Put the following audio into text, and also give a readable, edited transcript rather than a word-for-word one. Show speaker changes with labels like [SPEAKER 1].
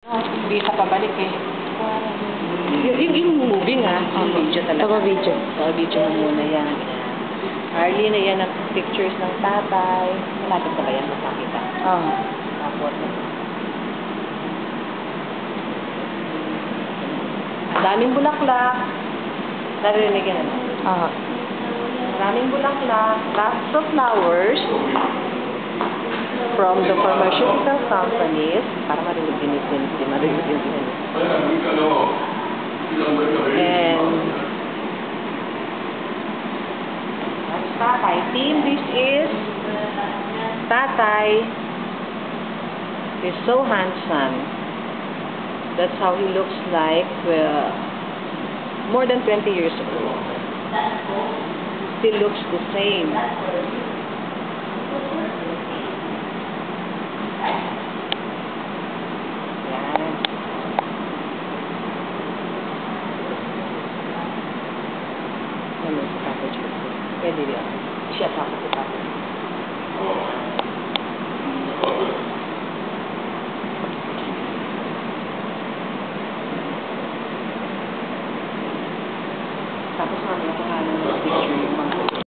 [SPEAKER 1] Hindi ka pabalik eh. Yung movie nga, yung video talaga.
[SPEAKER 2] Video.
[SPEAKER 1] Video mo muna yan. Arlene, yan ang pictures ng tatay. Malapit na ba yan? Makakita.
[SPEAKER 2] Oo.
[SPEAKER 1] Tapos, ang daming bulaklak. Narinig yan ano?
[SPEAKER 2] Oo.
[SPEAKER 1] Maraming bulaklak. Lots of flowers from the pharmaceutical companies. Para marinig din ito. Marinig din ito. And that's Tatay. Team, this is Tatay. He's so handsome. That's how he looks like more than 20 years old. Still looks the same. Yan. Ano sa package ko? Pwede rin. Siya pa sa package. Tapos namin ang pangalan ng picture yung mga